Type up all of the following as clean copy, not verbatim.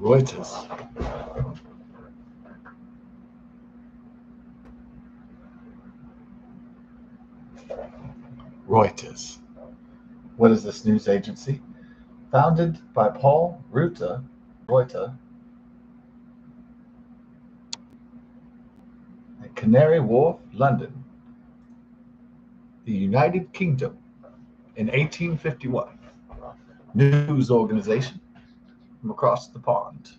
Reuters. Reuters. What is this news agency? Founded by Paul Reuter, at Canary Wharf, London, the United Kingdom, in 1851. News organization from across the pond.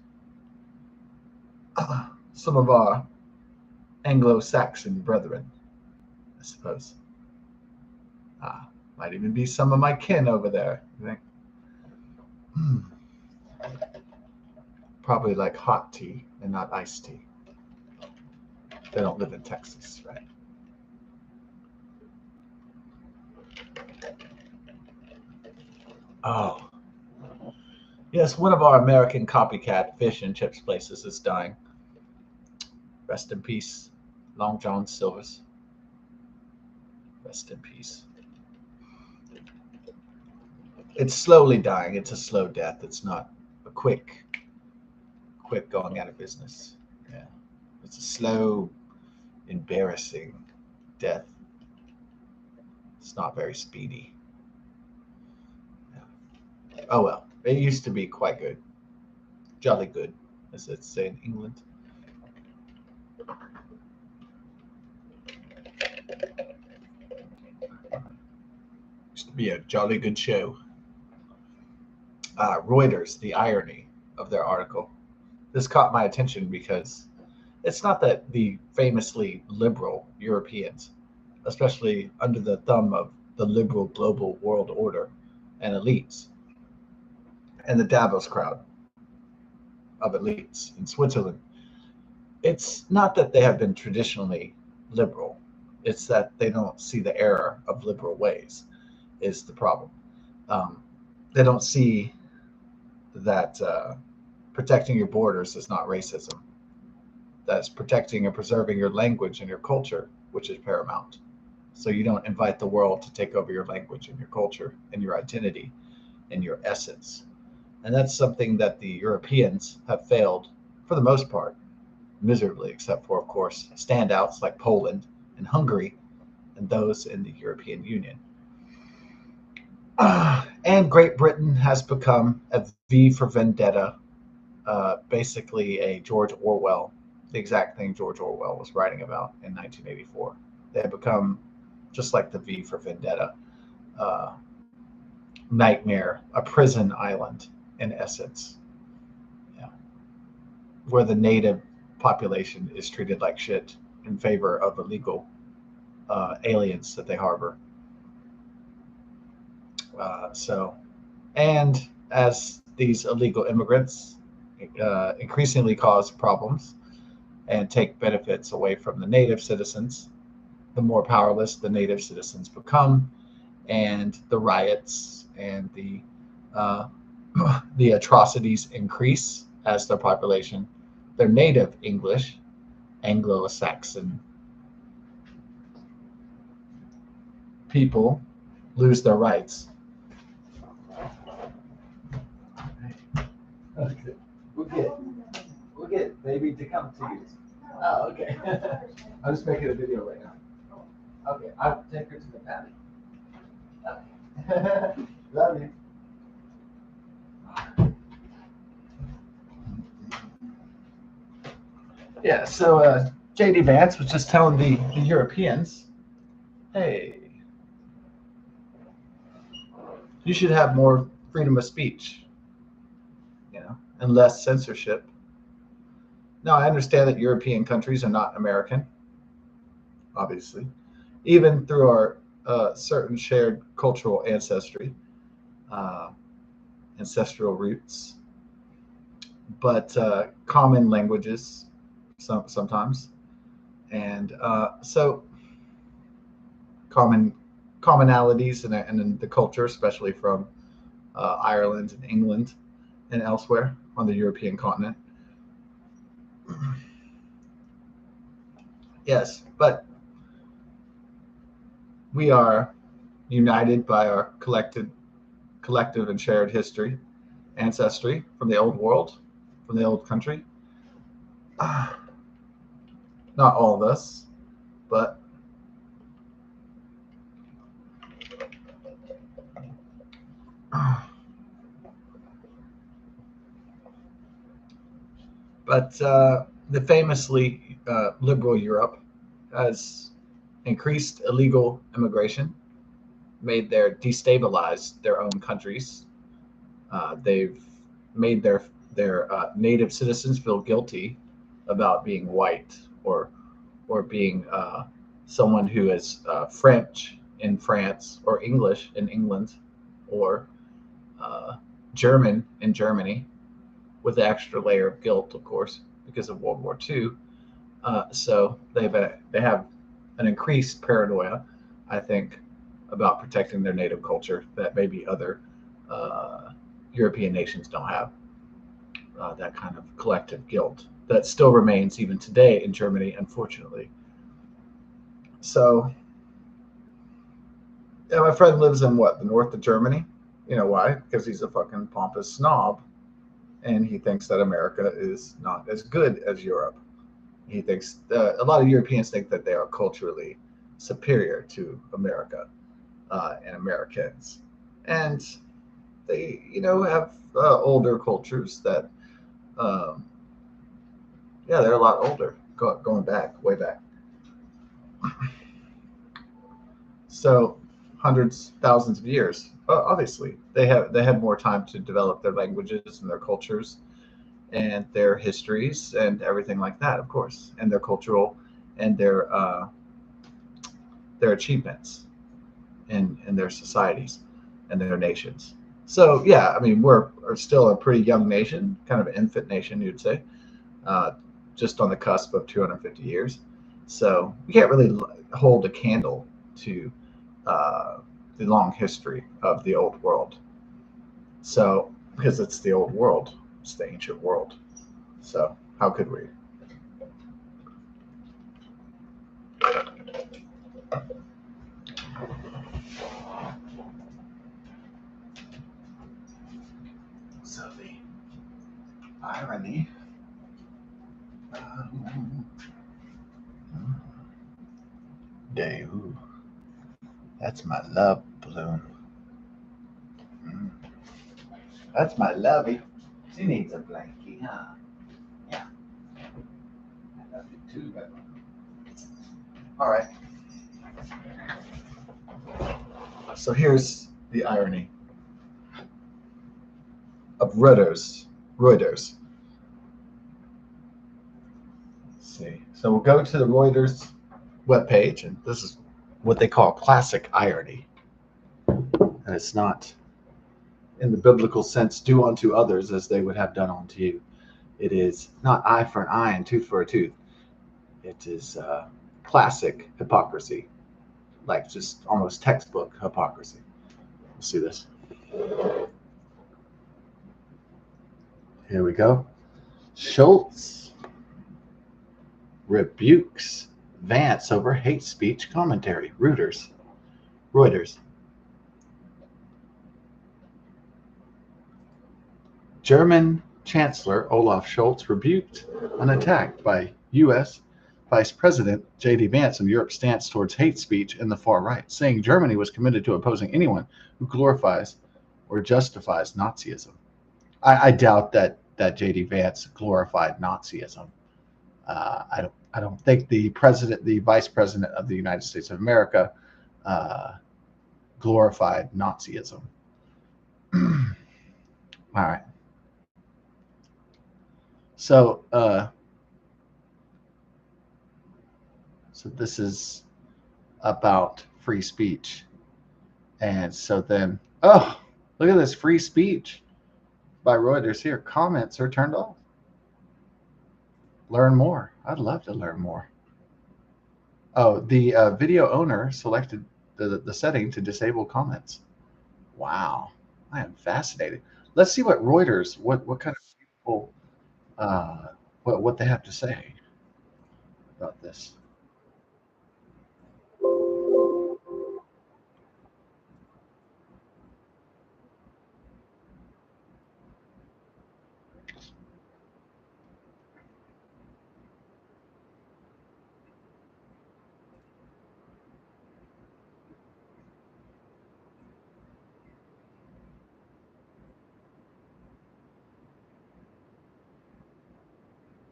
Some of our Anglo-Saxon brethren, I suppose. Might even be some of my kin over there, I think. Probably like hot tea and not iced tea. They don't live in Texas, right? Oh. Yes, one of our American copycat fish and chips places is dying. Rest in peace, Long John Silver's. Rest in peace. It's slowly dying. It's a slow death. It's not a quick going out of business. Yeah. It's a slow, embarrassing death. It's not very speedy. Yeah. Oh well. It used to be quite good. Jolly good, as it's say in England. Used to be a jolly good show. Reuters, the irony of their article. This caught my attention because it's not that the famously liberal Europeans, especially under the thumb of the liberal global world order and elites, and the Davos crowd of elites in Switzerland, it's not that they have been traditionally liberal. It's that they don't see the error of liberal ways is the problem. They don't see that protecting your borders is not racism. That's protecting and preserving your language and your culture, which is paramount. So you don't invite the world to take over your language and your culture and your identity and your essence. And that's something that the Europeans have failed, for the most part, miserably, except for, of course, standouts like Poland and Hungary and those in the European Union. And Great Britain has become a V for Vendetta, basically a George Orwell, the exact thing George Orwell was writing about in 1984. They have become just like the V for Vendetta, uh, nightmare, a prison island in essence, yeah, where the native population is treated like shit in favor of illegal aliens that they harbor. And as these illegal immigrants increasingly cause problems and take benefits away from the native citizens, the more powerless the native citizens become, and the riots and uh, the atrocities increase as their population, their native English, Anglo-Saxon people lose their rights. Okay. We'll get baby to come to you. Oh, okay. I'm just making a video right now. Okay, I'll take her to the patio. Okay. Love you. Yeah, so JD Vance was just telling the Europeans, hey, you should have more freedom of speech, and less censorship. Now, I understand that European countries are not American, obviously, even through our certain shared cultural uh, ancestral roots, but common languages sometimes, and so common commonalities in the culture, especially from Ireland and England and elsewhere on the European continent. Yes, but we are united by our collective and shared history, ancestry from the old world, from the old country. Not all of us, but the famously liberal Europe has increased illegal immigration, destabilized their own countries. They've made their native citizens feel guilty about being white or being someone who is French in France or English in England or uh, German in Germany, with the extra layer of guilt, of course, because of World War II. So they have an increased paranoia, I think, about protecting their native culture that maybe other uh, European nations don't have. That kind of collective guilt that still remains even today in Germany, unfortunately. So, yeah, my friend lives in what, the north of Germany? You know why? Because he's a fucking pompous snob and he thinks that America is not as good as Europe. He thinks a lot of Europeans think that they are culturally superior to America and Americans, and they, have older cultures that, um, yeah, they're a lot older, going back, way back. So hundreds, thousands of years. Obviously, they had more time to develop their languages and their cultures and their histories and everything like that, of course, and their cultural and their achievements in their societies and their nations. So yeah, I mean we're still a pretty young nation, kind of an infant nation, you'd say, uh, just on the cusp of 250 years. So we can't really hold a candle to uh, the long history of the old world. So because it's the old world, it's the ancient world. So how could we? So the irony. Um, Day, ooh, that's my love balloon. Mm, that's my lovey. She needs a blankie, huh? Yeah, I love you too, baby. All right. So here's the irony of Reuters. Reuters. Let's see. So we'll go to the Reuters webpage, and this is what they call classic irony. And it's not in the biblical sense, do unto others as they would have done unto you. It is not eye for an eye and tooth for a tooth. It is classic hypocrisy, like just almost textbook hypocrisy. Let's see this. Here we go. Schultz rebukes Vance over hate speech commentary. Reuters. Reuters. German Chancellor Olaf Scholz rebuked an attack by U.S. Vice President J.D. Vance of Europe's stance towards hate speech in the far right, saying Germany was committed to opposing anyone who glorifies or justifies Nazism. I doubt that J.D. Vance glorified Nazism. I don't think the vice president of the United States of America, uh, glorified Nazism. All right. So, so this is about free speech, and so then, oh, look at this free speech by Reuters here. Comments are turned off. Learn more. I'd love to learn more. Oh, the video owner selected the setting to disable comments. Wow, I am fascinated. Let's see what Reuters, what kind of people, uh, what they have to say about this.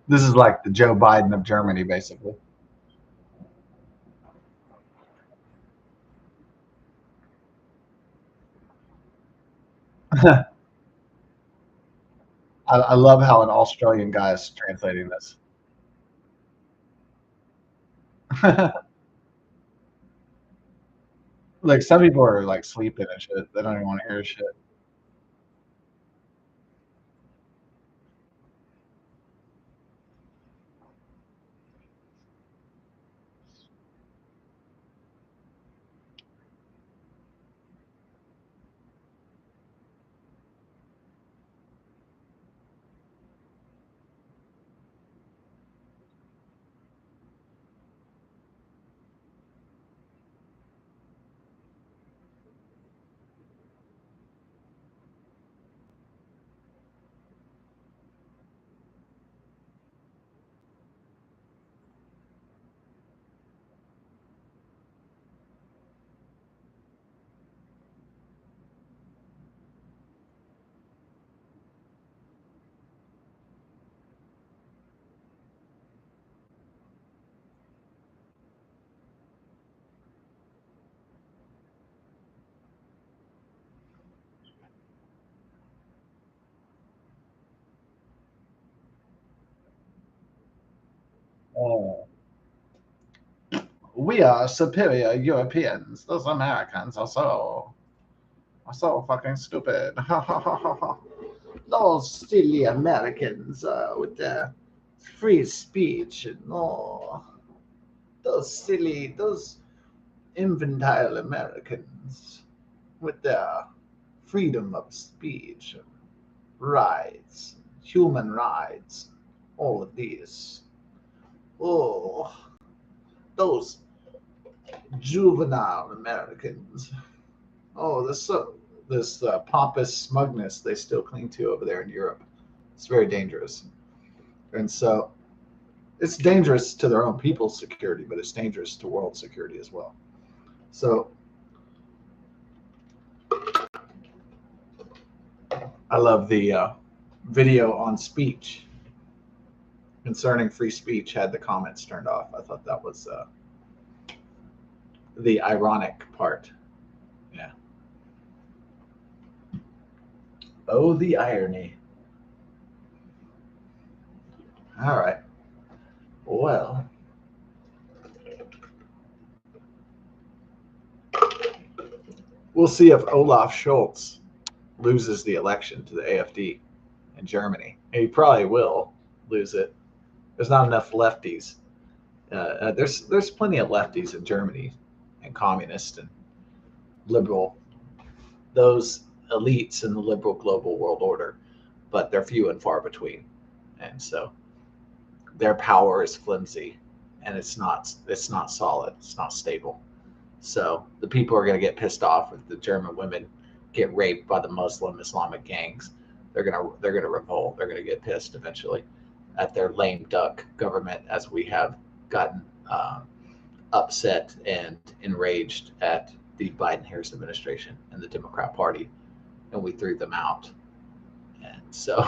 This is like the Joe Biden of Germany, basically. I love how an Australian guy is translating this. Like some people are like sleeping and shit. They don't even want to hear shit. Oh. We are superior Europeans. Those Americans are so fucking stupid. Those silly Americans with their free speech and those infantile Americans with their freedom of speech and rights, human rights, all of these. Oh, those juvenile Americans. Oh, this pompous smugness they still cling to over there in Europe. It's very dangerous, and so it's dangerous to their own people's security, but it's dangerous to world security as well. So I love the video on speech concerning free speech had the comments turned off. I thought that was the ironic part. Yeah. Oh, the irony. All right. Well, we'll see if Olaf Scholz loses the election to the AfD in Germany. And he probably will lose it. There's not enough lefties. There's plenty of lefties in Germany and communist and liberal, those elites in the liberal global world order, but they're few and far between. And so their power is flimsy and it's not solid, it's not stable. So the people are going to get pissed off if the German women get raped by the Muslim Islamic gangs. They're going to revolt. They're going to get pissed eventually at their lame duck government, as we have gotten upset and enraged at the Biden-Harris administration and the Democrat Party, and we threw them out. And so,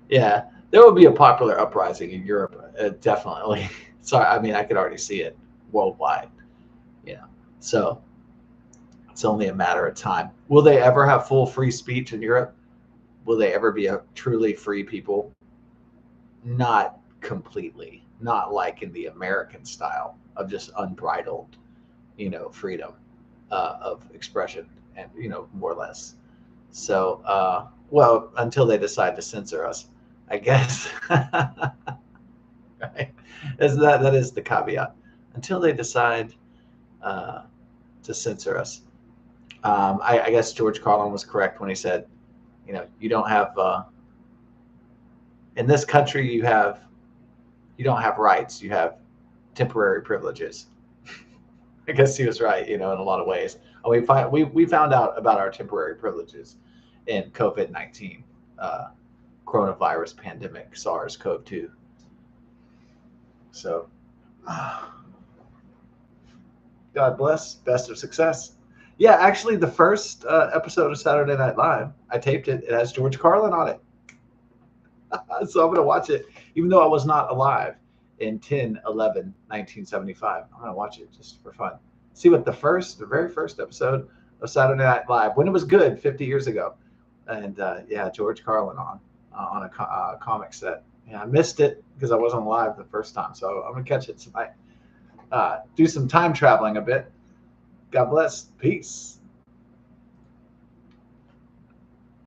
yeah, there will be a popular uprising in Europe, definitely. So, I mean, I could already see it worldwide. You know, so it's only a matter of time. Will they ever have full free speech in Europe? Will they ever be a truly free people? Not completely, not like in the American style of just unbridled, freedom of expression and, more or less. So, well, until they decide to censor us, I guess. Right? That is the caveat. Until they decide to censor us. I guess George Carlin was correct when he said, you don't have in this country you don't have rights, you have temporary privileges. I guess he was right, in a lot of ways. We found out about our temporary privileges in COVID-19, coronavirus pandemic, SARS-CoV-2. So, God bless, best of success. Yeah, actually, the first episode of Saturday Night Live, I taped it. It has George Carlin on it. So I'm going to watch it, even though I was not alive in 10/11/1975. I'm going to watch it just for fun. See what the very first episode of Saturday Night Live, when it was good 50 years ago. And yeah, George Carlin on a comic set. Yeah, I missed it because I wasn't alive the first time. So I'm going to catch it tonight. Do some time traveling a bit. God bless. Peace.